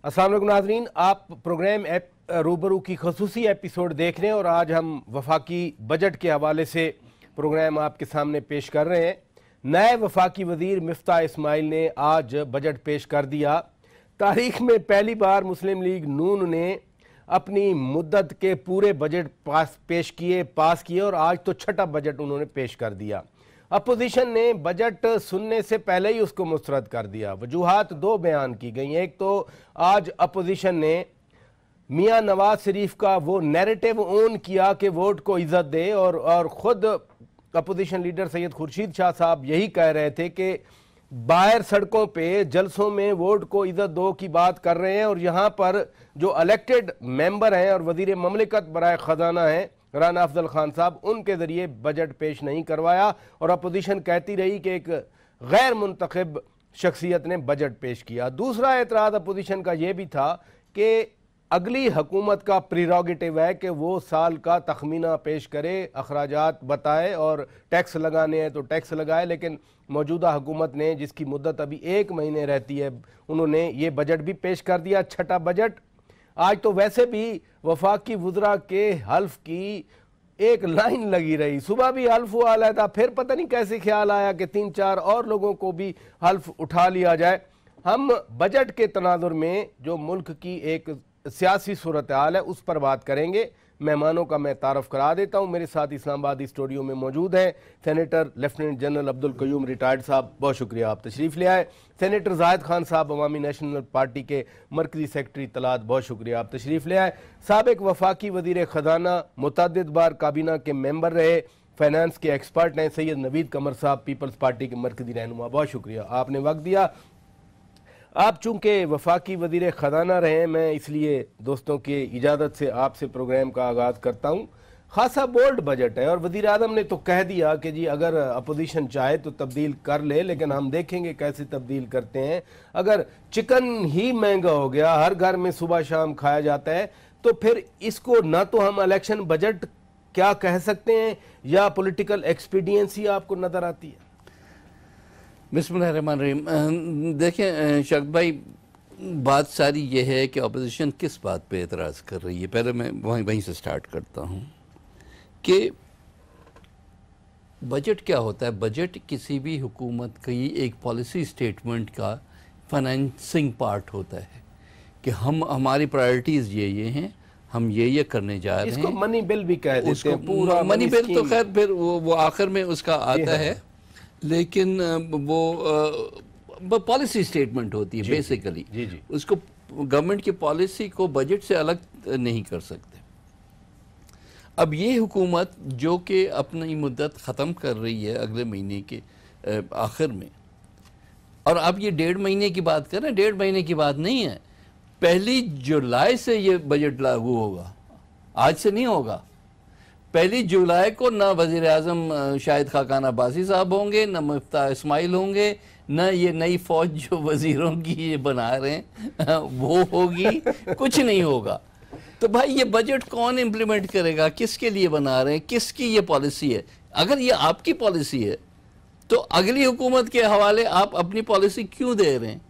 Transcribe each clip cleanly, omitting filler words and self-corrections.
अस्सलाम वालेकुम नाज़रीन, आप प्रोग्राम रूबरू की खसूसी एपिसोड देख रहे हैं और आज हम वफाकी बजट के हवाले से प्रोग्राम आपके सामने पेश कर रहे हैं। नए वफाकी वज़ीर मिफ्ताह इस्माइल ने आज बजट पेश कर दिया। तारीख में पहली बार मुस्लिम लीग नून ने अपनी मुद्दत के पूरे बजट पास किए और आज तो छठा बजट उन्होंने पेश कर दिया। अपोजिशन ने बजट सुनने से पहले ही उसको मुस्तरद कर दिया। वजूहात दो बयान की गई। एक तो आज अपोजिशन ने मियां नवाज शरीफ का वो नैरेटिव ओन किया कि वोट को इज्जत दे और ख़ुद अपोजिशन लीडर सैयद खुर्शीद शाह साहब यही कह रहे थे कि बाहर सड़कों पे जलसों में वोट को इज्जत दो की बात कर रहे हैं और यहाँ पर जो इलेक्टेड मेंबर हैं और वज़ीर ममलिकत बराए ख़जाना हैं राना अफजल खान साहब, उनके ज़रिए बजट पेश नहीं करवाया और अपोजिशन कहती रही कि एक गैर मुंतखब शख्सियत ने बजट पेश किया। दूसरा एतराज़ अपोजिशन का ये भी था कि अगली हुकूमत का प्रीरोगेटिव है कि वो साल का तखमीना पेश करे, अखराजात बताए और टैक्स लगाने हैं तो टैक्स लगाए, लेकिन मौजूदा हुकूमत ने जिसकी मुद्दत अभी 1 महीने रहती है उन्होंने ये बजट भी पेश कर दिया, छठा बजट। आज तो वैसे भी वफाकी वुज़रा के हल्फ की एक लाइन लगी रही। सुबह भी हल्फ हुआ था, फिर पता नहीं कैसे ख्याल आया कि 3-4 और लोगों को भी हल्फ उठा लिया जाए। हम बजट के तनाजुर में जो मुल्क की एक सियासी सूरत हाल है उस पर बात करेंगे। मेहमानों का मैं तारफ़ करा देता हूँ। मेरे साथ इस्लामाबाद स्टूडियो में मौजूद हैं senator lieutenant general Abdul Qayyum retired साहब, बहुत शुक्रिया आप तशरीफ़ ले आए। सेनेटर ज़ाहिद खान साहब अवामी नेशनल पार्टी के मरकज़ी सेक्रेटरी तलात, बहुत शुक्रिया आप तशरीफ़ ले आए। साबिक़ वफाकी वज़ीर ख़जाना, मुतअद्दिद बार काबीना के मेंबर रहे, फाइनेंस के एक्सपर्ट हैं सैयद नवीद कमर साहब, पीपल्स पार्टी के मरकज़ी रहनुमा, बहुत शुक्रिया आपने वक्त दिया। आप चूँकि वफाकी वज़ीर ख़जाना रहे, मैं इसलिए दोस्तों की इजाज़त से आपसे प्रोग्राम का आगाज़ करता हूँ। खासा बोल्ड बजट है और वज़ीर आज़म ने तो कह दिया कि जी अगर अपोजिशन चाहे तो तब्दील कर ले, लेकिन हम देखेंगे कैसे तब्दील करते हैं। अगर चिकन ही महंगा हो गया, हर घर में सुबह शाम खाया जाता है, तो फिर इसको ना तो हम इलेक्शन बजट क्या कह सकते हैं या पॉलिटिकल एक्सपीडियंसी आपको नज़र आती है? बिस्मिल्लाहिर्रहमानिर्रहीम। देखें शक भाई, बात सारी ये है कि अपोजिशन किस बात पे एतराज़ कर रही है। पहले मैं वहीं से स्टार्ट करता हूँ कि बजट क्या होता है। बजट किसी भी हुकूमत की एक पॉलिसी स्टेटमेंट का फाइनेंसिंग पार्ट होता है कि हमारी प्रायोरिटीज़ ये हैं, हम ये करने जा रहे हैं। इसको मनी बिल भी कह देते हैं। पूरा मनी बिल तो खैर फिर वो आखिर में उसका आता है, लेकिन वो पॉलिसी स्टेटमेंट होती है बेसिकली। उसको गवर्नमेंट की पॉलिसी को बजट से अलग नहीं कर सकते। अब ये हुकूमत जो कि अपनी मुद्दत ख़त्म कर रही है अगले महीने के आखिर में, और अब ये 1.5 महीने की बात कर रहे हैं, 1.5 महीने की बात नहीं है। 1 जुलाई से ये बजट लागू होगा, आज से नहीं होगा। 1 जुलाई को ना वज़ीर आज़म शाहिद खाकान अब्बासी साहब होंगे, ना मिफ्ताह इस्माइल होंगे, ना ये नई फ़ौज जो वज़ीरों की ये बना रहे हैं वो होगी, कुछ नहीं होगा। तो भाई ये बजट कौन इम्प्लीमेंट करेगा, किसके लिए बना रहे हैं, किसकी ये पॉलिसी है? अगर ये आपकी पॉलिसी है तो अगली हुकूमत के हवाले आप अपनी पॉलिसी क्यों दे रहे हैं?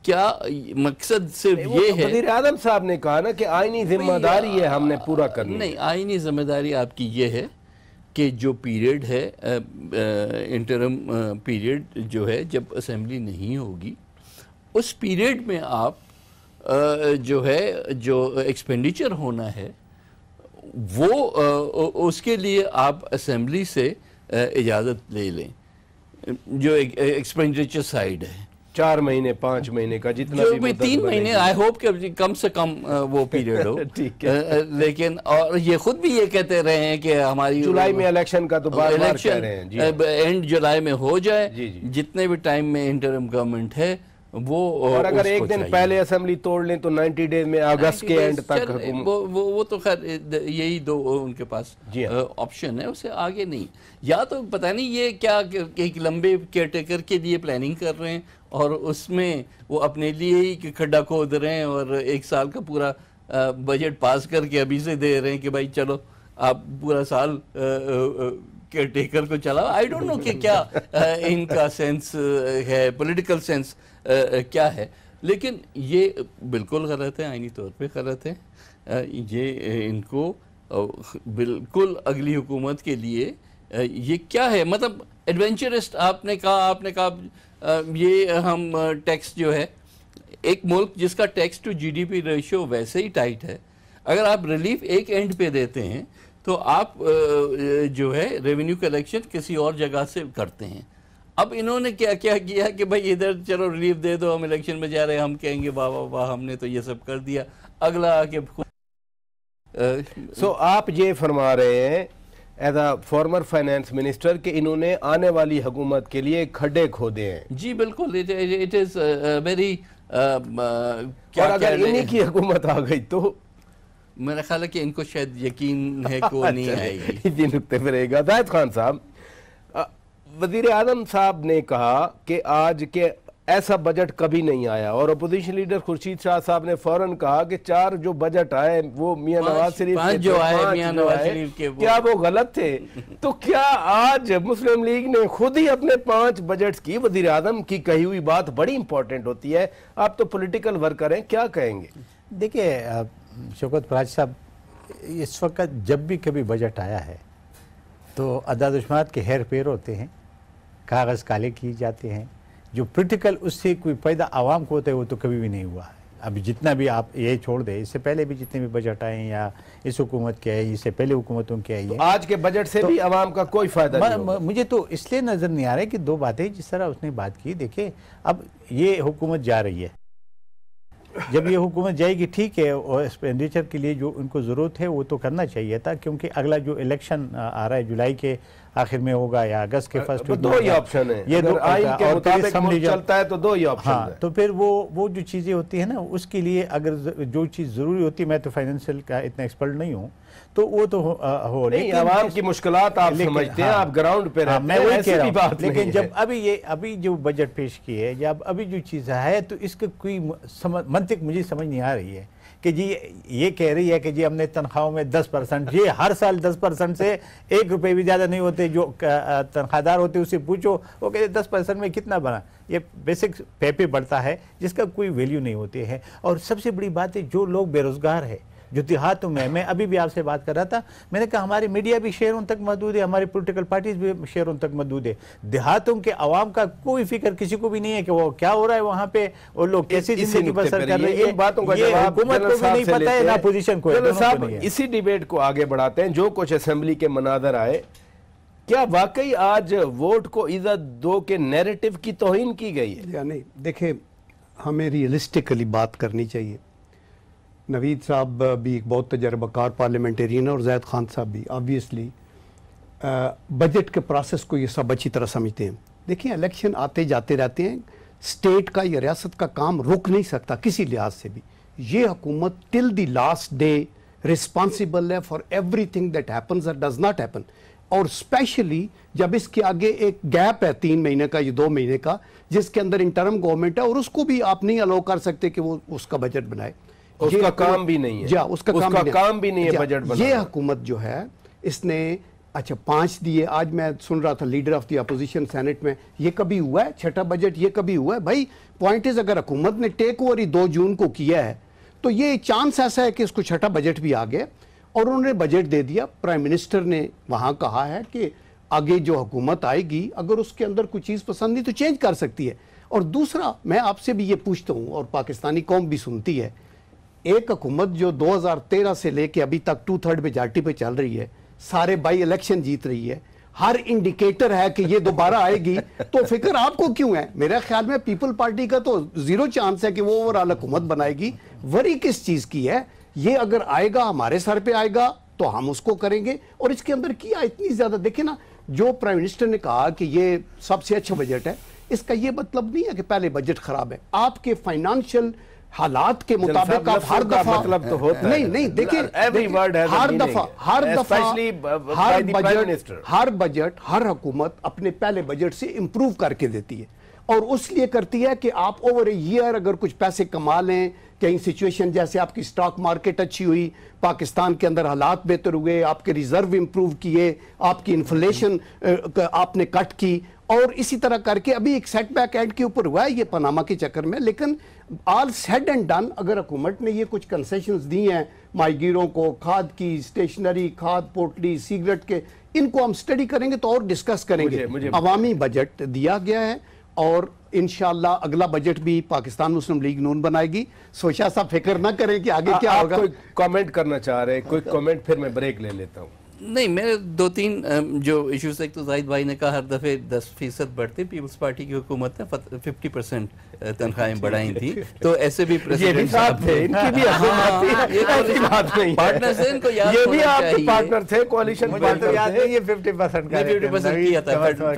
क्या मकसद सिर्फ ये है? वज़ीर आज़म साहब ने कहा ना कि आईनी जिम्मेदारी है हमने पूरा करनी। नहीं, आईनी जिम्मेदारी आपकी ये है कि जो पीरियड है इंटरम पीरियड जो है, जब असेंबली नहीं होगी, उस पीरियड में आप जो है जो एक्सपेंडिचर होना है वो उसके लिए आप असेंबली से इजाज़त ले लें। जो एक्सपेंडिचर साइड है 4 महीने 5 महीने का जितना जो भी 3 महीने, आई होप कि कम से कम वो पीरियड हो। ठीक है। लेकिन और ये खुद भी ये कहते रहे हैं कि हमारी जुलाई में इलेक्शन का तो बार बार कह रहे हैं एंड जुलाई में हो जाए। जी जी। जितने भी टाइम में इंटरिम गवर्नमेंट है वो, और अगर एक दिन पहले असेंबली तोड़ लें तो 90 डेज में अगस्त के एंड तक वो तो खैर यही दो उनके पास ऑप्शन है, उससे आगे नहीं। या तो पता नहीं ये क्या एक लंबे केयरटेकर के लिए प्लानिंग कर रहे हैं और उसमें वो अपने लिए ही खड्डा खोद रहे हैं और 1 साल का पूरा बजट पास करके अभी से दे रहे हैं कि भाई चलो आप पूरा साल केयरटेकर को चलाओ। आई डोंट नो कि क्या इनका सेंस है, पॉलिटिकल सेंस क्या है। لیکن یہ بالکل غلط ہے، آئینی طور پہ غلط ہے. یہ ان کو بالکل اگلی حکومت کے لیے یہ کیا ہے، مطلب ایڈونچرسٹ آپ نے کہا یہ ہم ٹیکس جو ہے، ایک ملک جس کا tax to G D P ratio ویسے ہی ٹائٹ ہے، اگر آپ ریلیف ایک اینڈ پہ دیتے ہیں تو آپ جو ہے ریونیو کلیکشن کسی اور جگہ سے کرتے ہیں. اب انہوں نے کیا کیا کہ بھائی ادھر چلو ریلیف دے دو، ہم الیکشن میں جا رہے ہیں، ہم کہیں گے واہ واہ واہ ہم نے تو یہ سب کر دیا، اگلا آ کے سو آپ یہ فرما رہے ہیں as a former finance minister کہ انہوں نے آنے والی حکومت کے لیے کھڈے کھودے ہیں. جی بالکل، اٹ از ویری. اور اگر انہی کی حکومت آ گئی تو میرا خیال ہے کہ ان کو شاید یقین ہے کہ وہ نہیں آئے گی. جی نکتے پہ رہے گا. زاہد خان صاحب، وزیر اعظم صاحب نے کہا کہ آج کے ایسا بجٹ کبھی نہیں آیا، اور اپوزیشن لیڈر خورشید شاہ صاحب نے فوراً کہا کہ 4 جو بجٹ آئے وہ میاں نواز شریف کے جو آئے میاں نواز شریف کے کیا وہ غلط تھے؟ تو کیا آج مسلم لیگ نے خود ہی اپنے 5 بجٹس کی، وزیر اعظم کی کہی ہوئی بات بڑی امپورٹنٹ ہوتی ہے، آپ تو پولیٹیکل ورکر ہیں، کیا کہیں گے؟ دیکھیے شوکت پراج صاحب، اس وقت جب بھی کبھی بجٹ آیا ہے تو اعداد و شمار کے ہیر پھیر ہوتے ہیں، کاغذ کالے کیے جاتے ہیں، جو پریکٹیکل اس سے کوئی فائدہ عوام کو ہوتا ہے وہ تو کبھی بھی نہیں ہوا ہے. اب جتنا بھی آپ یہ چھوڑ دیں، اس سے پہلے بھی جتنے بھی بجٹ آئے ہیں یا اس حکومت کے آئے، اس سے پہلے حکومتوں کے آئی ہیں، آج کے بجٹ سے بھی عوام کا کوئی فائدہ نہیں ہوگا. مجھے تو اس لیے نظر نہیں آ رہا ہے کہ 2 باتیں جس طرح اس نے بات کی. دیکھیں اب یہ حکومت جا رہی ہے، جب یہ حکومت جائے گی ٹھیک ہے، اور ایکسپینڈیچر کے لیے جو ان کو ضرورت ہے وہ تو کرنا چاہیے تھا، کیونکہ اگلا جو الیکشن آ رہا ہے جولائی کے آخر میں ہوگا یا اگست کے فرسٹ ویک، 2 ہی آپشن ہیں. یہ 2 آئین کے مطابق ملک چلتا ہے تو 2 ہی آپشن ہیں. تو پھر وہ جو چیزیں ہوتی ہیں نا، اس کے لیے اگر جو چیز ضروری ہوتی ہے، میں تو فائنینشیل کا اتنا ایکسپرٹ نہیں ہوں، تو وہ تو ہو نہیں، عوام کی مشکلات آپ سمجھتے ہیں، آپ گراؤنڈ پہ رہتے ہیں، میں وہی کہہ رہا ہوں. لیکن لیکن جب ابھی جو بجٹ پیش کی ہے، جب ابھی جو چیز ہے، تو اس کا کوئی منطق مجھے سمجھ نہیں آ رہی ہے کہ جی یہ کہہ رہی ہے کہ جی ہم نے تنخواہوں میں 10%، یہ ہر سال 10% سے 1 روپے بھی زیادہ نہیں ہوتے. جو تنخواہ دار ہوتے اسے پوچھو، وہ کہتے 10% میں کتنا بنا. یہ بیسک پہ بڑھتا ہے جس کا کوئی ویلیو نہیں ہوتی ہے. اور سب سے بڑی بات ہے جو لوگ بے روزگار ہے، جو دیہاتوں میں ابھی بھی آپ سے بات کر رہا تھا، میں نے کہا ہماری میڈیا بھی شہروں تک محدود ہے، ہماری پولیٹیکل پارٹیز بھی شہروں تک محدود ہے. دیہاتوں کے عوام کا کوئی فکر کسی کو بھی نہیں ہے کہ وہ کیا ہو رہا ہے وہاں پہ، اور لوگ کیسی زندگی بسر کر رہے ہیں. ان باتوں کا یہ جواب حکومت کو بھی نہیں پتہ ہے، نہ اپوزیشن کو. صاحب اسی ڈیبیٹ کو آگے بڑھاتے ہیں. جو کچھ اسمبلی کے مناظر آئے، کیا واقعی آج ووٹ کو عزت دو کے نیریٹو کی توہین کی گئی ہے؟ یا نہیں؟ دیکھیں، ہمیں ریئلسٹکلی بات کرنی چاہیے. نوید صاحب بھی ایک بہت تجربہ کار پارلیمنٹرین ہے، اور زاہد خان صاحب بھی آبویسلی بجٹ کے پروسیس کو یہ سب اچھی طرح سمجھتے ہیں. دیکھیں، الیکشن آتے جاتے رہتے ہیں، اسٹیٹ کا یا ریاست کا کام رک نہیں سکتا کسی لحاظ سے بھی. یہ حکومت ٹل دی لاسٹ ڈے رسپانسبل ہے for every thing that happens اور ڈز ناٹ ہیپن. اور اسپیشلی جب اس کے آگے ایک گیپ ہے 3 مہینے کا یا 2 مہینے کا، جس کے اندر انٹرم گورنمنٹ ہے، اور اس کو بھی آپ نہیں الاؤ کر سکتے کہ وہ اس کا بجٹ بنائے. اس کا کام بھی نہیں ہے. جی، اس کا کام بھی نہیں ہے بجٹ بنانا. یہ حکومت جو ہے، اس نے 5 دیے. آج میں سن رہا تھا leader of the opposition senate میں، یہ کبھی ہوا ہے 6ٹھا بجٹ؟ یہ کبھی ہوا ہے؟ بھائی پوائنٹ از، اگر حکومت نے ٹیک اوور ہی 2 جون کو کیا ہے تو یہ چانس ایسا ہے کہ اس کو 6ٹھا بجٹ بھی آ گیا، اور انہوں نے بجٹ دے دیا. پرائم منسٹر نے وہاں کہا ہے کہ آگے جو حکومت آئے گی اگر اس کے اندر کوئی چیز پسند نہیں تو چینج کر سکتی ہے. اور دوسرا میں آپ سے بھی یہ پوچھتا ہوں، اور پاکستانی قوم بھی سنتی ہے، ایک حکومت جو 2013 سے لے کے ابھی تک 2/3 میجارٹی پہ چل رہی ہے، سارے بائی الیکشن جیت رہی ہے، ہر انڈیکیٹر ہے کہ یہ دوبارہ آئے گی، تو فکر آپ کو کیوں ہے؟ میرے خیال میں پیپل پارٹی کا تو 0 چانس ہے کہ وہ اوورآل حکومت بنائے گی. وری کس چیز کی ہے؟ یہ اگر آئے گا، ہمارے سر پہ آئے گا تو ہم اس کو کریں گے. اور اس کے اندر کیا اتنی زیادہ، دیکھیں نا، جو پرائم منسٹر نے کہا کہ یہ سب سے اچھا بجٹ ہے، اس کا یہ مطلب نہیں ہے کہ پہلے بجٹ خراب ہے. آپ کے فائنانشیل حالات کے مطابق آپ ہر دفعہ مطلب تو ہوتا ہے. نہیں دیکھیں، ہر بجٹ ہر حکومت اپنے پہلے بجٹ سے امپروو کر کے دیتی ہے، اور اس لیے کرتی ہے کہ آپ اوور اے ایئر اگر کچھ پیسے کما لیں، کہیں سچویشن جیسے آپ کی سٹاک مارکیٹ اچھی ہوئی، پاکستان کے اندر حالات بہتر ہوئے، آپ کے ریزرو امپروو کیے، آپ کی انفلیشن آپ نے کٹ کی، اور اسی طرح کر کے ابھی ایک سیٹ بیک اینڈ کے اوپر ہوا ہے یہ پاناما کے چکر میں. لیکن آل سیڈ اینڈ ڈن اگر حکومت نے یہ کچھ کنسیشنز دی ہیں ماہی گیروں کو، کھاد کی، اسٹیشنری، کھاد، پوٹلی، سگریٹ کے، ان کو ہم سٹڈی کریں گے تو اور ڈسکس کریں گے. عوامی بجٹ دیا گیا ہے اور انشاءاللہ اگلا بجٹ بھی پاکستان مسلم لیگ نون بنائے گی. شاہ صاحب فکر نہ کریں کہ آگے کیا ہوگا. کوئی کامنٹ کرنا چاہ رہے ہیں؟ کوئی کامنٹ، پھر میں بریک لے لیتا ہوں. نہیں، میرے 2-3 جو ایشوز، ایک تو زاہد بھائی نے کہا ہر دفعے 10% بڑھتے، پیپلز پارٹی کی حکومت نے 50% تنخواہیں بڑھائیں تھی، تو ایسے بھی پریزیڈنٹ صاحب تھے، ان کی بھی پارٹنر سے ان کو یاد ہونا چاہیے. یہ بھی پارٹنر تھے، کوalition پارٹنر یاد نہیں، یہ 50% کا 50% کیا تھا فیڈرل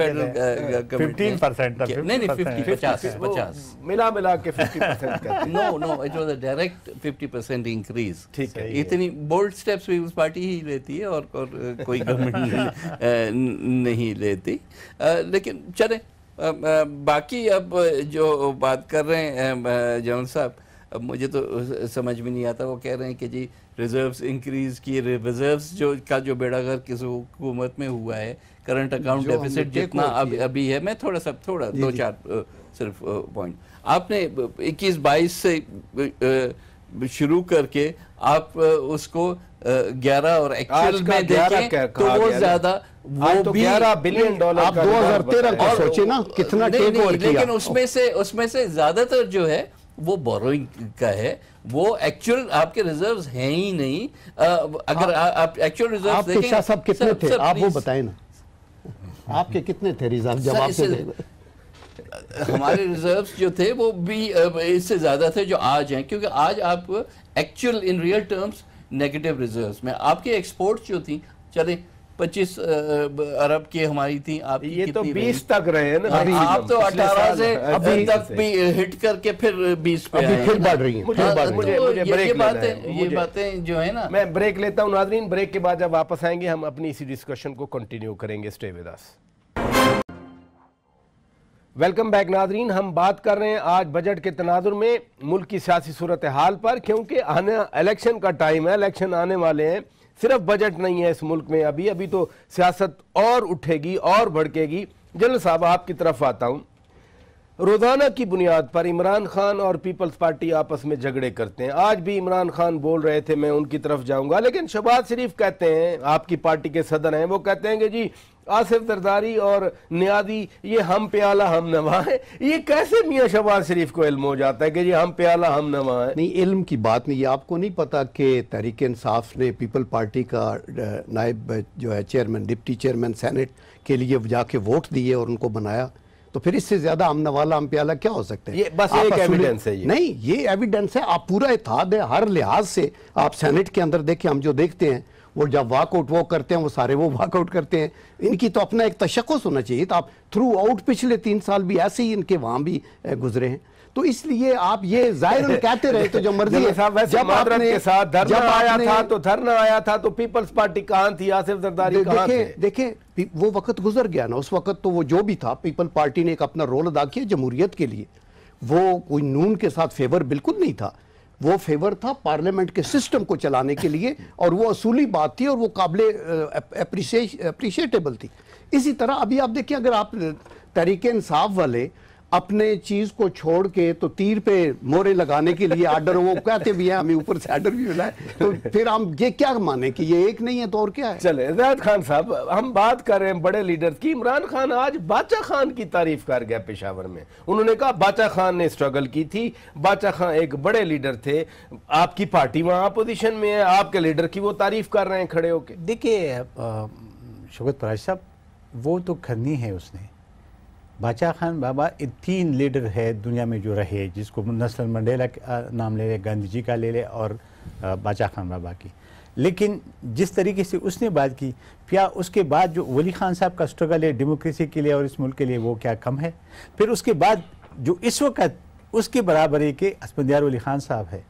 15%. نہیں 50 ملا کے 50% کا. No it was a direct 50% increase. اتنی بولڈ سٹیپس پیپلز پارٹی ہی لیتی ہے اور کوئی گورنمنٹ نہیں لیتی. لیکن چلیں باقی اب جو بات کر رہے ہیں جنرل صاحب، اب مجھے تو سمجھ میں نہیں آتا. وہ کہہ رہے ہیں کہ جی ریزروز انکریز کیے، ریزروز جو بیڑا غر کس حکومت میں ہوا ہے، کرنٹ اکاؤنٹ ڈیفیسٹ جتنا ابھی ہے. میں تھوڑا 2-4 صرف پوائنٹ، آپ نے 21-22 سے شروع کر کے آپ اس کو 11 اور ایکچوئل میں دیکھیں تو وہ زیادہ، وہ بھی $11 بلین. آپ 2013 کو سوچیں نا کتنا ٹیک اوور کیا. لیکن اس میں سے زیادہ تر جو ہے وہ بوروئنگ کا ہے، وہ ایکچوئل آپ کے ریزروز ہیں ہی نہیں. اگر آپ ایکچوئل ریزروز آپ کے شاہ صاحب کتنے تھے آپ وہ بتائیں نا، آپ کے کتنے تھے ریزرو جب آپ سے؟ ہمارے ریزروز جو تھے وہ بھی اس سے زیادہ تھے جو آج ہیں، کیونکہ آج آپ actual in real terms negative reserves میں آپ کے ایکسپورٹس جو تھیں، چلیں 25 ارب کی ہماری تھیں، آپ کی یہ تو کتنی 20 تک رہے ہیں نا. آپ تو 18 سے ابھی تک بھی ہٹ کر کے پھر 20 پہ آئے ہیں. پھر بڑھ رہی ہیں. یہ باتیں جو ہے نا. میں بریک لیتا ہوں ناظرین. بریک کے بعد جب واپس آئیں گے ہم اپنی اسی ڈسکشن کو کنٹینیو کریں گے. Stay with us. Welcome back ناظرین. ہم بات کر رہے ہیں آج بجٹ کے تناظر میں ملک کی سیاسی صورتحال پر، کیونکہ الیکشن کا ٹائم ہے، الیکشن آنے والے ہیں. صرف بجٹ نہیں ہے اس ملک میں، ابھی تو سیاست اور اٹھے گی اور بھڑکے گی. جنرل صاحب آپ کی طرف آتا ہوں. روزانہ کی بنیاد پر عمران خان اور پیپلز پارٹی آپس میں جھگڑے کرتے ہیں. آج بھی عمران خان بول رہے تھے، میں ان کی طرف جاؤں گا، لیکن شہباز شریف کہتے ہیں، آپ کی پارٹی کے صدر ہیں، وہ کہتے ہیں کہ جی آصف زرداری اور نیازی یہ ہم پیالہ ہم نوا ہے. یہ کیسے میاں شہباز شریف کو علم ہو جاتا ہے کہ جی ہم پیالہ ہم نوا ہے؟ نہیں، علم کی بات نہیں. یہ آپ کو نہیں پتا کہ تحریک انصاف نے پیپل پارٹی کا نائب جو ہے چیئرمین، ڈپٹی چیئرمین سینٹ کے لیے جا کے ووٹ دیے اور ان کو بنایا؟ تو پھر اس سے زیادہ ہم نوالا ہم پیالہ کیا ہو سکتے ہیں؟ یہ بس ایک ایویڈنس ہے. نہیں، یہ ایویڈنس ہے. آپ پورا اتحاد ہے ہر لحاظ سے. آپ سینٹ کے اندر دیکھیں، ہم جو دیکھتے ہیں وہ جب واک آؤٹ وہ کرتے ہیں، وہ سارے وہ واک آؤٹ کرتے ہیں. ان کی تو اپنا ایک تشخص ہونا چاہیے. تو آپ تھرو آؤٹ پچھلے 3 سال بھی ایسے ہی ان کے وہاں بھی گزرے ہیں. تو اس لیے آپ یہ ظاہر کہتے رہے تو جو مرضی ہے. جب معذرت کے ساتھ دھرنا آیا تھا تو پیپلز پارٹی کہاں تھی؟ آصف زرداری کہاں تھے؟ دیکھیں وہ وقت گزر گیا نا. اس وقت تو وہ جو بھی تھا، پیپل پارٹی نے ایک اپنا رول ادا کیا جمہوریت کے لیے. وہ کوئی نون کے ساتھ فیور بالکل نہیں تھا. وہ فیور تھا پارلیمنٹ کے سسٹم کو چلانے کے لیے، اور وہ اصولی بات تھی اور وہ قابل اپریشیٹیبل تھی. اسی طرح ابھی آپ دیکھیں، اگر آپ تحریک انصاف والے اپنے چیز کو چھوڑ کے تو تیر پہ مورے لگانے کے لیے آرڈر، وہ کہتے بھی ہیں ہمیں اوپر سے آرڈر بھی ملا ہے، تو پھر ہم یہ کیا مانیں کہ یہ ایک نہیں ہے تو اور کیا ہے؟ چلے زاہد خان صاحب، ہم بات کر رہے ہیں بڑے لیڈرز کی. عمران خان آج باچا خان کی تعریف کر گیا پشاور میں. انہوں نے کہا باچا خان نے اسٹرگل کی تھی، باچا خان ایک بڑے لیڈر تھے. آپ کی پارٹی وہاں اپوزیشن میں ہے، آپ کے لیڈر کی وہ تعریف کر رہے ہیں کھڑے ہو کے. دیکھیے شوکت پراج صاحب، وہ تو کرنی ہے اس نے. باچا خان بابا 3 لیڈر ہے دنیا میں جو رہے، جس کو نیلسن منڈیلا کا نام لے لے، گاندھی جی کا لے لے، اور باچا خان بابا کی. لیکن جس طریقے سے اس نے بات کی، کیا اس کے بعد جو ولی خان صاحب کا سٹرگل ہے ڈیموکریسی کے لیے اور اس ملک کے لیے، وہ کیا کم ہے؟ پھر اس کے بعد جو اس وقت اس کے برابر ہے کہ اسفندیار ولی خان صاحب ہے،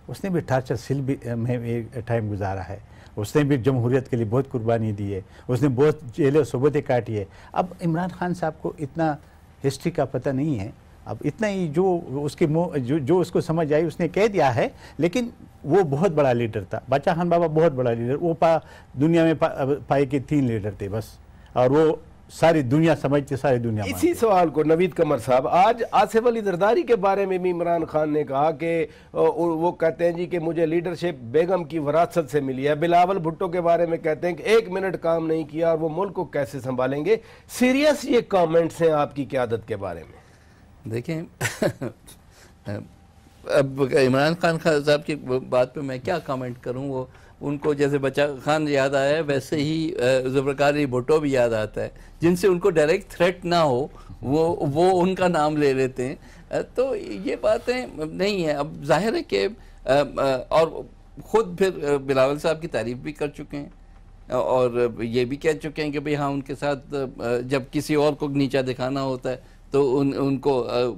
اس نے بھی ٹارچر سیل میں ٹائم گزارا ہے. اس نے بھی جمہوریت کے لیے بہت قربانی دی ہے. اس نے بہت جیلیں و صوبتیں کاٹی ہے. اب عمران خان صاحب کو اتنا ہسٹری کا پتہ نہیں ہے. اب اتنا ہی جو اس کے جو اس کو سمجھ آئی اس نے کہہ دیا ہے. لیکن وہ بہت بڑا لیڈر تھا. باچا خان بابا بہت بڑا لیڈر. وہ دنیا میں پائے کے 3 لیڈر تھے بس. اور وہ सारी दुनिया समझती, सारी दुनिया इसी मानती। सवाल को नवीद कमर साहब, आज आसिफ अली जरदारी के बारे में भी इमरान खान ने कहा कि वो कहते हैं जी कि मुझे लीडरशिप बेगम की वरासत से मिली है। बिलावल भुट्टो के बारे में कहते हैं कि 1 मिनट काम नहीं किया और वो मुल्क को कैसे संभालेंगे। सीरियस ये कमेंट्स हैं आपकी क़यादत के बारे में। देखें अब इमरान खान साहब की बात पे मैं क्या कमेंट करूं, वो उनको जैसे बच्चा खान याद आया है वैसे ही ज़ुल्फ़िकार अली भुट्टो भी याद आता है, जिनसे उनको डायरेक्ट थ्रेट ना हो वो उनका नाम ले लेते हैं। तो ये बातें नहीं है। अब जाहिर है कि और ख़ुद फिर बिलावल साहब की तारीफ़ भी कर चुके हैं और ये भी कह चुके हैं कि भाई हाँ उनके साथ जब किसी और को नीचा दिखाना होता है तो उनको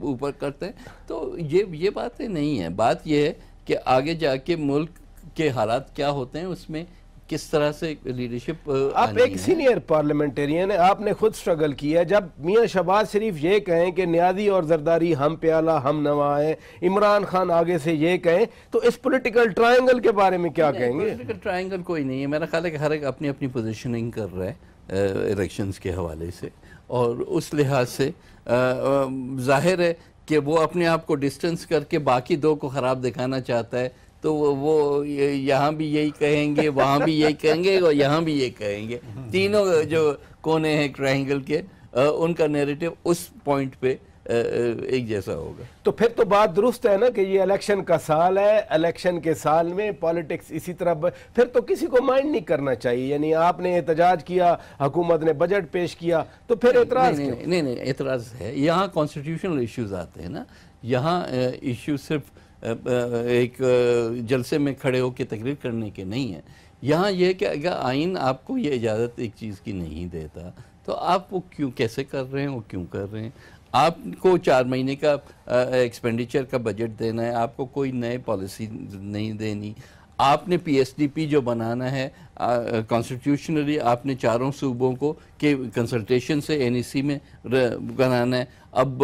ऊपर करते हैं। तो ये बातें नहीं है। बात ये है कि आगे जाके मुल्क के हालात क्या होते हैं, उसमें किस तरह से लीडरशिप। आप एक सीनियर पार्लियामेंटेरियन है, आपने खुद स्ट्रगल किया। जब मियां शहबाज शरीफ ये कहें कि नियाज़ी और जरदारी हम प्याला हम नवा है, इमरान खान आगे से ये कहें, तो इस पॉलिटिकल ट्रायंगल के बारे में क्या कहेंगे? पॉलिटिकल ट्रायंगल कोई नहीं है। मेरा ख्याल है कि हर एक अपनी अपनी पोजीशनिंग कर रहा है इलेक्शंस के हवाले से, और उस लिहाज से जाहिर है कि वो अपने आप को डिस्टेंस करके बाकी दो को ख़राब दिखाना चाहता है, तो वो यहाँ भी यही कहेंगे, वहाँ भी यही कहेंगे और यहाँ भी यही कहेंगे। तीनों जो कोने हैं ट्रायंगल के, उनका नैरेटिव उस पॉइंट पे एक जैसा होगा। तो फिर तो बात दुरुस्त है ना कि ये इलेक्शन का साल है, इलेक्शन के साल में पॉलिटिक्स इसी तरह फिर तो किसी को माइंड नहीं करना चाहिए। यानी आपने एहतजाज किया, हुकूमत ने बजट पेश किया, तो फिर एतराज क्यों? नहीं एतराज है। यहाँ कॉन्स्टिट्यूशनल इश्यूज आते हैं ना, यहाँ इश्यू सिर्फ एक जलसे में खड़े होकर तकरीर करने के नहीं है। यहाँ ये कि अगर आइन आपको ये इजाज़त एक चीज़ की नहीं देता तो आप वो क्यों कैसे कर रहे हैं, वो क्यों कर रहे हैं? आपको 4 महीने का एक्सपेंडिचर का बजट देना है, आपको कोई नए पॉलिसी नहीं देनी। आपने पीएसडीपी जो बनाना है कॉन्स्टिट्यूशनली आपने चारों सूबों को के कंसल्टेशन से एनईसी में बनाना है। अब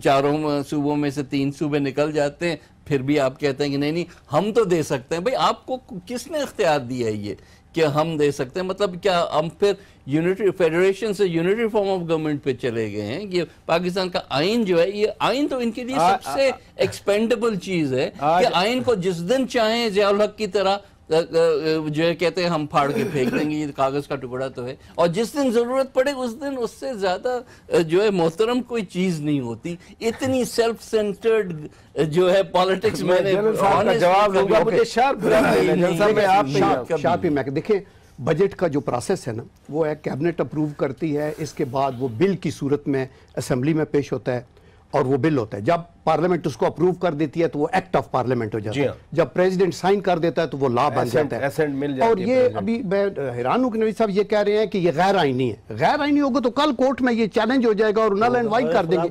चारों सूबों में से 3 सूबे निकल जाते हैं, फिर भी आप कहते हैं कि नहीं हम तो दे सकते हैं। भाई आपको किसने इख्तियार दिया है ये कि हम दे सकते हैं? मतलब क्या हम फिर यूनिटरी फेडरेशन से यूनिटरी फॉर्म ऑफ गवर्नमेंट पे चले गए हैं? ये पाकिस्तान का आइन जो है, ये आइन तो इनके लिए सबसे एक्सपेंडेबल चीज है कि आइन को जिस दिन चाहें ज़ियाउल हक की तरह जो है कहते हैं हम फाड़ के फेंक देंगे, ये कागज का टुकड़ा तो है, और जिस दिन जरूरत पड़े उस दिन उससे ज्यादा जो है मोहतरम कोई चीज नहीं होती। इतनी सेल्फ सेंटर्ड जो है पॉलिटिक्स में जवाब दूंगा, मुझे शार्प में देखें बजट का जो प्रोसेस है ना, वो है कैबिनेट अप्रूव करती है, इसके बाद वो बिल की सूरत में असेंबली में पेश होता है और वो बिल होता है। जब पार्लियामेंट उसको अप्रूव कर देती है तो वो एक्ट ऑफ पार्लियामेंट हो जाता है। जब प्रेसिडेंट साइन कर देता है तो वो लॉ बन जाता है। और ये अभी मैं हैरान हूं कि नवीद साहब ये कह रहे हैं कि ये गैर आईनी है। गैर आईनी होगा तो कल कोर्ट में ये चैलेंज हो जाएगा और नल एंड वाइट कर देंगे।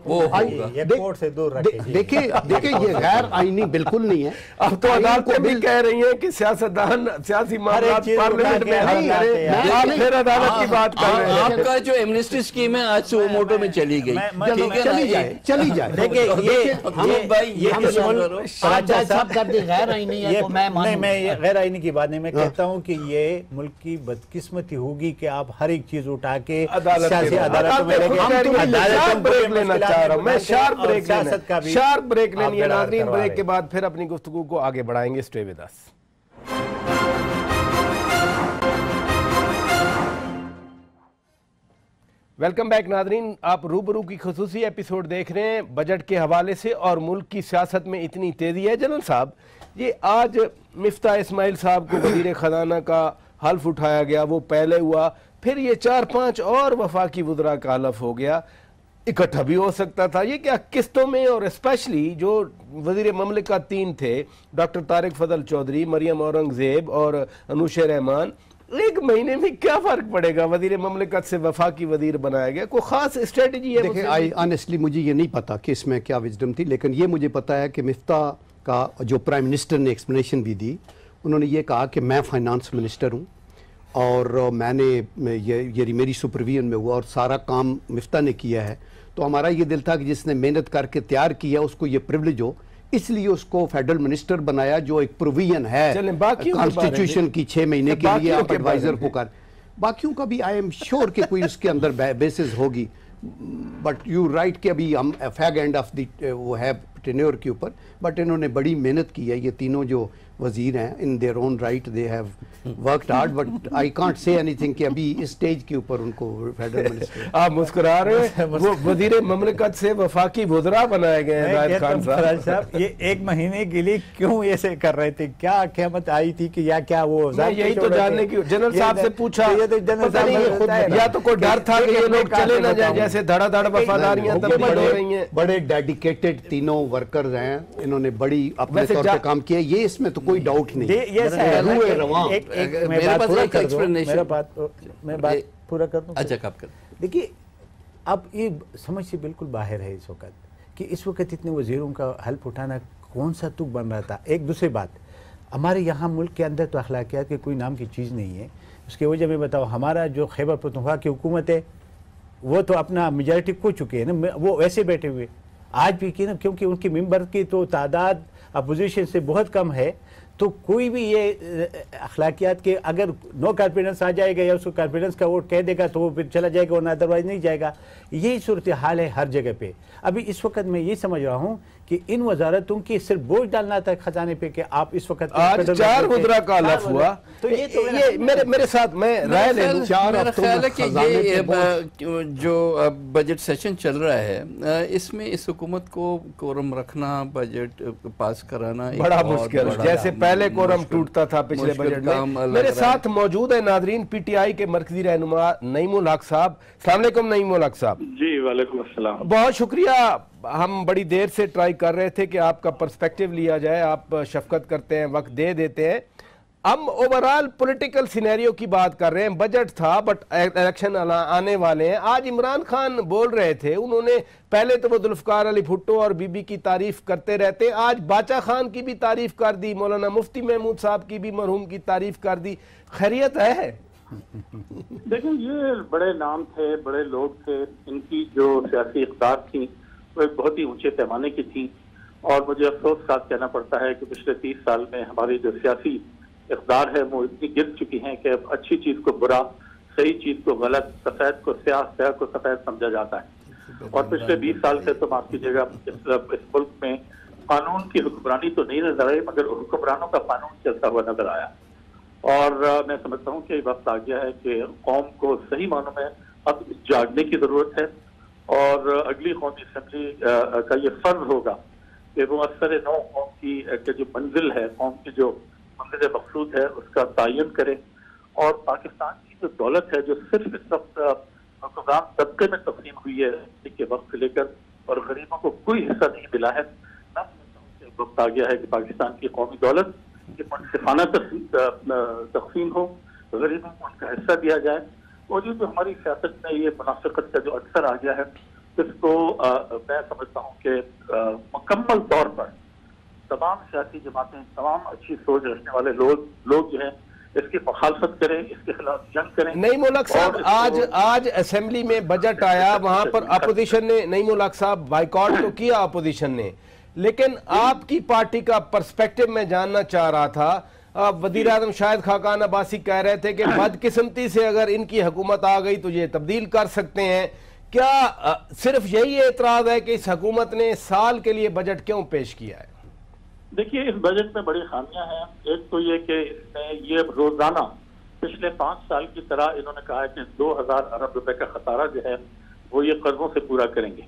देखिए ये गैर आईनी बिल्कुल नहीं है। अब तो अदालत भी कह रही है कि सियासतदान सियासी मामलात पार्लियामेंट में हल करें, फिर अदालत की बात कर रहे हैं। आपका जो एमनेस्टी स्कीम है आज से मोटो में चली गई, चली जाए। देखिए मैं गैर आईनी की बात नहीं, मैं कहता हूँ कि ये मुल्क की बदकिस्मती होगी कि आप हर एक चीज उठा के सियासी अदालतों में लेना चाह रहा हूँ मैं। शार्प ब्रेक लेनी है नाज़रीन। ब्रेक के बाद फिर अपनी गुफ्तगू को आगे बढ़ाएंगे। Stay with us. Welcome back Nadreen, आप रूबरू की खुसूसी एपिसोड देख रहे हैं बजट के हवाले से। और मुल्क की सियासत में इतनी तेज़ी है जनरल साहब, ये आज मिफ्ता इस्माइल साहब को वज़ीर ख़जाना का हल्फ उठाया गया, वो पहले हुआ, फिर ये 4-5 और वफाकी वज़रा का हल्फ हो गया, इकट्ठा भी हो सकता था। ये क्या किस्तों में? और स्पेशली जो वज़ीर ममलिकत 3 थे, डॉक्टर तारिक फजल चौधरी, मरियम औरंगज़ेब और अनुशा रहमान, 1 महीने में क्या फर्क पड़ेगा? वजीर ममलिकत से वफाकी वजीर बनाया गया, कोई खास स्ट्रेटजी है? देखिए ऑनेस्टली मुझे ये नहीं पता कि इसमें क्या विजडम थी, लेकिन ये मुझे पता है कि मिफ्ता का जो प्राइम मिनिस्टर ने एक्सप्लेनेशन भी दी, उन्होंने ये कहा कि मैं फाइनेंस मिनिस्टर हूँ और मैंने ये मेरी सुपरविजन में हुआ और सारा काम मिफ्ता ने किया है। तो हमारा ये दिल था कि जिसने मेहनत करके तैयार किया उसको ये प्रिविलेज हो, इसलिए उसको फेडरल मिनिस्टर बनाया, जो एक प्रोविजन है कॉन्स्टिट्यूशन की 6 महीने के लिए आप एडवाइजर को कर। बाकियों का भी आई एम श्योर कि कोई उसके अंदर बेसिस होगी, बट यू राइट कि अभी हम फैग एंड ऑफ द वो है टेन्योर के ऊपर, बट इन्होंने बड़ी मेहनत की है ये तीनों जो वजीर हैं, in their own right they have worked hard, but I can't say anything कि अभी इस स्टेज के ऊपर उनको फेडरल मिनिस्टर। आप मुस्कुरा रहे हैं, वो वजीर ममलकत से वफाकी वुज़रा बनाए गए हैं रायद खान साहब। ये 1 महीने के लिए क्यों ऐसे कर रहे थे, क्या क़यामत आई थी कि या क्या वो यही तो जानने की जनरल साहब से पूछा, या तो कोई डर था कि ये लोग चले ना जाए, जैसे धड़ाधड़ वफादारियां तब बढ़ रही हैं। बड़े डेडिकेटेड तीनों वर्कर्स हैं, इन्होंने बड़ी अपने तौर पे काम किया, ये इसमें तो कोई डाउट नहीं। मैं बात पूरा कर दूं। अच्छा, कब कर? देखिए, अब ये समझ से बिल्कुल बाहर है इस वक्त कि इस वक्त इतने वजीरों का हल्फ उठाना कौन सा तुक बन रहा था। एक दूसरी बात, हमारे यहाँ मुल्क के अंदर तो अखलाकियात की कोई नाम की चीज़ नहीं है। उसकी वजह मैं बताऊँ, हमारा जो खैबर पख्तूनख्वा की हुकूमत है वो तो अपना मेजॉरिटी खो चुके हैं ना, वो वैसे बैठे हुए आज भी की ना, क्योंकि उनकी मेंबर की तो तादाद अपोजिशन से बहुत कम है, तो कोई भी ये अखलाकियात के अगर नो कॉन्फिडेंस आ जाएगा या उसको कॉन्फिडेंस का वोट कह देगा तो वो फिर चला जाएगा और अदरवाइज नहीं जाएगा। यही सूरत हाल है हर जगह पे। अभी इस वक्त मैं ये समझ रहा हूँ कि इन वजारतों की सिर्फ बोझ डालना था खजाने पे कि आप इस वक्त आज 4 वज़रा का हलफ हुआ, तो ये मेरे साथ मैं राय ले लूं। मेरा ख्याल है कि ये जो बजट सेशन चल रहा है इसमें इस हुकूमत को कोरम रखना, बजट पास कराना बड़ा मुश्किल है, जैसे पहले कोरम टूटता था पिछले बजट में। मेरे साथ मौजूद है नाजरीन पीटीआई के मरकजी रहनुमा नईमुल हक साहब। अस्सलाम वालेकुम नईमुल हक साहब। जी वालेकुम अस्सलाम। बहुत शुक्रिया, हम बड़ी देर से ट्राई कर रहे थे कि आपका पर्सपेक्टिव लिया जाए, आप शफकत करते हैं, वक्त दे देते हैं। हम ओवरऑल पॉलिटिकल सिनेरियो की बात कर रहे हैं। बजट था बट इलेक्शन आने वाले हैं। आज इमरान खान बोल रहे थे, उन्होंने पहले तो वो जुल्फकार अली भुट्टो और बीबी की तारीफ करते रहते, आज बाचा खान की भी तारीफ कर दी, मौलाना मुफ्ती महमूद साहब की भी मरहूम की तारीफ कर दी। खैरियत है? देखिए, ये बड़े नाम थे, बड़े लोग थे, इनकी जो सियासी इक़्तिदार थी वो एक बहुत ही ऊंचे पैमाने की थी, और मुझे अफसोस के साथ कहना पड़ता है कि पिछले 30 साल में हमारी जो सियासी इक़्तिदार है वो इतनी गिर चुकी हैं कि अब अच्छी चीज़ को बुरा, सही चीज़ को गलत, सफ़ेद को स्याह, स्याह को सफ़ेद समझा जाता है। और पिछले 20 साल से तो माफ़ कीजिएगा इस मुल्क में कानून की हुक्मरानी तो नहीं नजर आई, मगर हुक्मरानों का कानून चलता हुआ नजर आया। और मैं समझता हूँ कि वक्त आ गया है कि कौम को सही मानों में अब जागने की ज़रूरत है, और अगली कौमी असम्बली का ये फर्ज होगा कि वो असर नौ कौम की जो मंजिल है, कौम की जो मंजिल मकसूद है, उसका तयन करे। और पाकिस्तान की जो दौलत है जो सिर्फ इस वक्त हुक्मरान तबके में तकसीम हुई है के वक्त से लेकर, और गरीबों को कोई हिस्सा नहीं मिला है। मैं समझता हूँ कि वक्त आ गया है कि पाकिस्तान की कौमी दौलत की मुनसिफाना तकसीम हो, गरीबों को उनका हिस्सा दिया जाए। और ये जो हमारी सियासत में ये मुनाफिकत का जो अक्सर आ गया है, इसको मैं समझता हूँ कि मुकम्मल तौर पर तमाम सियासी जमातें, तमाम अच्छी सोच रखने वाले लोग जो हैं इसकी मुखालफत करें, इसके खिलाफ जंग करें। नईमुल हक साहब, आज असेंबली में बजट आया, वहां पर अपोजिशन ने, नईमुल हक साहब, बाइकआउट तो किया अपोजिशन ने, लेकिन आपकी पार्टी का पर्सपेक्टिव मैं जानना चाह रहा था। वज़ीर आज़म शाहिद खाकान अब्बासी कह रहे थे कि बदकिस्मती से अगर इनकी हुकूमत आ गई तो ये तब्दील कर सकते हैं। क्या सिर्फ यही एतराज है कि इस हुकूमत ने साल के लिए बजट क्यों पेश किया है? देखिए, इस बजट में बड़ी खामियां हैं। एक तो ये कि इसमें ये रोजाना पिछले 5 साल की तरह इन्होंने कहा है कि 2000 अरब रुपए का खसारा जो है वो ये कर्जों से पूरा करेंगे।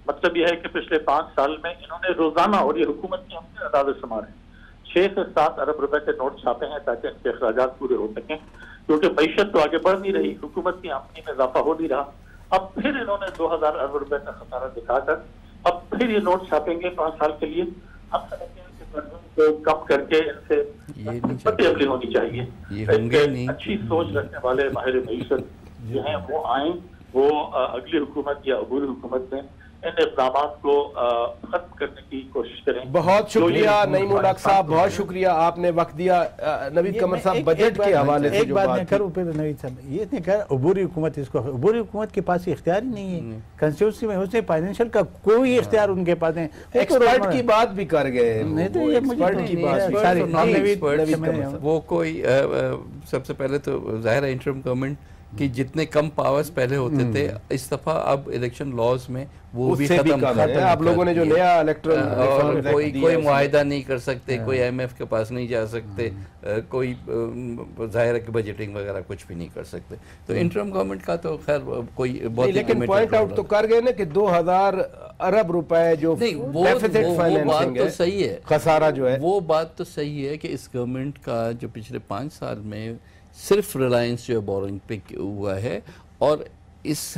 मतलब यह है कि पिछले 5 साल में इन्होंने रोजाना, और ये हुकूमत की हमने अदाद शुमार है, 6 से 7 अरब रुपए के नोट छापे हैं ताकि इनके अखराजात पूरे हो सकें, क्योंकि मईशत तो आगे बढ़ नहीं रही, हुकूमत की आमदनी में इजाफा हो नहीं रहा। अब फिर इन्होंने 2000 अरब रुपए का खसारा दिखाकर अब फिर ये नोट छापेंगे 5 साल के लिए। अब को कम करके इनसे अमली होनी चाहिए। अच्छी सोच रखने वाले माहिर मईशत जो हैं वो आए, वो अगली हुकूमत या अबूरी हुकूमत में इन इक़दामात को खत्म करने की कोशिश करें। बहुत शुक्रिया नईमुल हक साहब, बहुत शुक्रिया, आपने वक्त दिया। नवीद कमर साहब, बजट के हवाले से एक बात मैं करूं फिर नवीद साहब, ये नहीं कहा अबूरी हुकूमत, इसको अबूरी हुकूमत के पास इख्तियार ही नहीं है कंस्टिट्यूंसी में, उसने फाइनेंशियल का कोई इख्तियार उनके पास नहीं। एक्सपर्ट की बात भी कर गए, नहीं तो ये एक्सपर्ट की बात, वो कोई सबसे पहले तो ज़ाहिर है इंटरिम गवर्नमेंट کہ جتنے کم پاورز پہلے ہوتے تھے اس دفعہ اب الیکشن لاز میں وہ بھی اس سے بھی ختم کم ہے. آپ لوگوں نے جو نیا الیکٹرل کوئی معاہدہ نہیں کر سکتے, کوئی ایم ایف کے پاس نہیں جا سکتے, کوئی ظاہر ہے کہ بجٹنگ وغیرہ کچھ بھی نہیں کر سکتے. تو انٹرم گورنمنٹ کا تو خیر کوئی بہت, لیکن پوائنٹ آؤٹ تو کر گئے نا کہ 2000 ارب روپے جو ڈیفیسٹ فائنینسنگ ہے, صحیح ہے, خسارہ جو ہے, وہ بات تو صحیح ہے کہ اس گورنمنٹ کا جو پچھلے 5 سال میں صرف ریلائنس جو ہے بورنگ پہ ہوا ہے, اور اس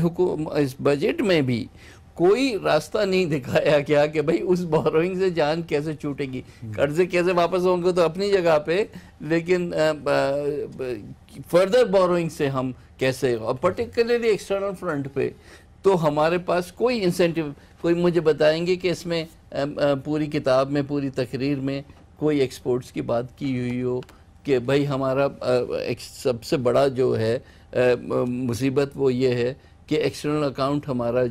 بجٹ میں بھی کوئی راستہ نہیں دکھایا گیا کہ بھئی اس بورنگ سے جان کیسے چھوٹے گی, قرضے کیسے واپس ہوں گے تو اپنی جگہ پہ, لیکن فردر بورنگ سے ہم کیسے, اور پرٹیکولرلی ایکسٹرنل فرنٹ پہ تو ہمارے پاس کوئی انسینٹیو, کوئی مجھے بتائیں گے کہ اس میں پوری کتاب میں, پوری تقریر میں کوئی ایکسپورٹس کی بات کی ہوئی ہو کہ بھئی ہمارا سب سے بڑا جو ہے مصیبت وہ یہ ہے کہ ایکسٹرنل اکاؤنٹ ہمارا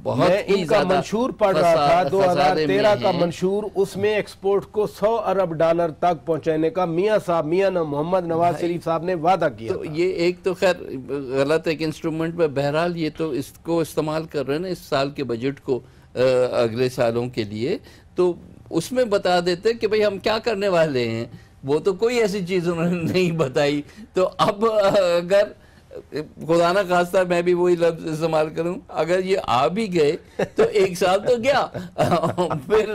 بہت ہی زیادہ منشور پڑھ رہا تھا 2013 کا منشور, اس میں ایکسپورٹ کو 100 ارب ڈالر تک پہنچانے کا میاں محمد نواز شریف صاحب نے وعدہ کیا. تو یہ ایک تو خیر غلط ایک انسٹرومنٹ میں, بہرحال یہ تو اس کو استعمال کر رہے ہیں نا اس سال کے بجٹ کو اگلے سالوں کے لیے, تو اس میں بتا دیتے کہ بھئی ہم کیا کرنے والے ہیں, وہ تو کوئی ایسی چیز انہوں نے نہیں بتائی. تو اب اگر خدا نہ خواستہ میں بھی وہی لفظ استعمال کروں, اگر یہ آ بھی گئے تو 1 سال تو گیا, پھر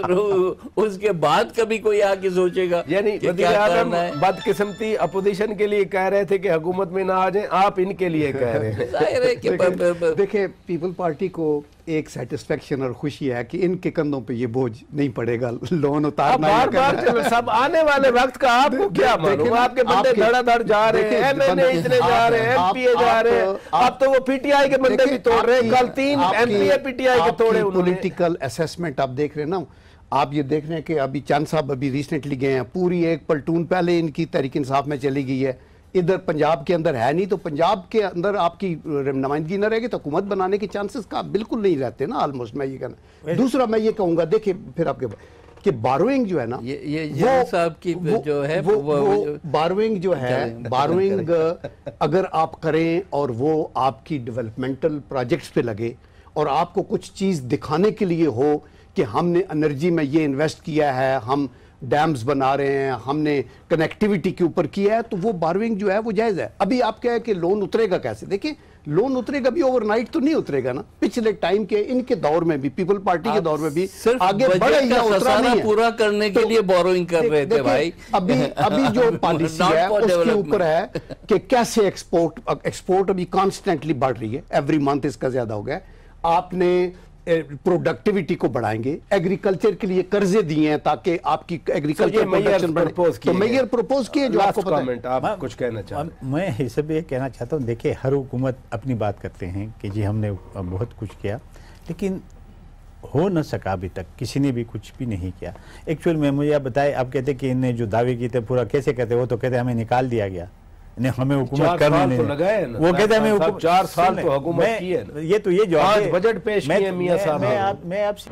اس کے بعد کبھی کوئی آ کے سوچے گا. یعنی وزیر اعظم بدقسمتی اپوزیشن کے لیے کہہ رہے تھے کہ حکومت میں نہ آ جائیں, آپ ان کے لیے کہہ رہے ہیں. ظاہر ہے کہ دیکھیں پیپل پارٹی کو ایک سیٹسفیکشن اور خوشی ہے کہ ان کے کندھوں پہ یہ بوجھ نہیں پڑے گا لون اتارنا. بار بار سب آنے والے وقت کا آپ کو کیا معلوم, آپ کے بندے دھڑا دھڑ جا رہے ہیں, ایم این اے اتنے جا رہے ہیں, ایم پی اے جا رہے ہیں, اب تو وہ پی ٹی آئی کے بندے بھی توڑ رہے ہیں, کل 3 M P a P T I کے توڑے انہوں نے. پولیٹیکل اسیسمنٹ آپ دیکھ رہے ہیں نا, آپ یہ دیکھ رہے ہیں کہ ابھی چند صاحب ابھی ریسنٹلی گئے ہیں, پوری ایک پلٹون پہلے ان کی تحریک انصاف میں چلی گئی ہے, ادھر پنجاب کے اندر ہے نہیں, تو پنجاب کے اندر آپ کی نمائندگی نہ رہے گی تو حکومت بنانے کے چانسز کا بالکل نہیں رہتے نا آلموسٹ, میں یہ کہنا. دوسرا میں یہ کہوں گا, دیکھیں پھر آپ کے کہ بارونگ جو ہے نا, یہ صاحب کی جو ہے بارونگ جو ہے, بارونگ اگر آپ کریں اور وہ آپ کی ڈیولپمنٹل پروجیکٹس پہ لگے اور آپ کو کچھ چیز دکھانے کے لیے ہو کہ ہم نے انرجی میں یہ انویسٹ کیا ہے, ہم ڈیمز بنا رہے ہیں, ہم نے کنیکٹیوٹی کے اوپر کیا ہے, تو وہ بارونگ جو ہے وہ جائز ہے. ابھی آپ کہہ کہ لون اترے گا کیسے, دیکھیں لون اترے گا بھی اوور نائٹ تو نہیں اترے گا نا. پچھلے ٹائم کے ان کے دور میں بھی, پیپل پارٹی کے دور میں بھی آگے بڑھے یا اترا نہیں ہے, پورا کرنے کے لیے بورونگ کر رہے تھے بھائی. ابھی جو پالیسی ہے اس کے اوپر ہے کہ کیسے ایکسپورٹ ابھی کانسٹنٹلی بڑھ رہی ہے, ایوری منتھ اس کا زیادہ ہو گیا. آپ نے پروڈکٹیویٹی کو بڑھائیں گے, ایگریکلچر کے لیے قرضے دیے ہیں تاکہ آپ کی ایگریکلچر پروڈکشن بڑھے, تو میئر پروپوز کیے جو آپ کو پتہ ہے. آپ کچھ کہنا چاہتے ہیں؟ میں اس بھی یہ کہنا چاہتا ہوں, دیکھیں ہر حکومت اپنی بات کرتے ہیں کہ جی ہم نے بہت کچھ کیا, لیکن ہو نہ سکا ابھی تک, کسی نے بھی کچھ بھی نہیں کیا. ایکچوئل میں مجھے آپ بتائیں, آپ کہتے کہ انہیں جو دعوے کیے تھے پورا کیسے کہتے, وہ تو کہتے ہمیں نکال دیا گیا, ہمیں حکومت کرنے نہیں, وہ کہتے ہیں ہمیں 4 سال تو حکومت کی ہے, یہ تو یہ جو بجٹ پیش کیے میاں صاحب. میں آپ سے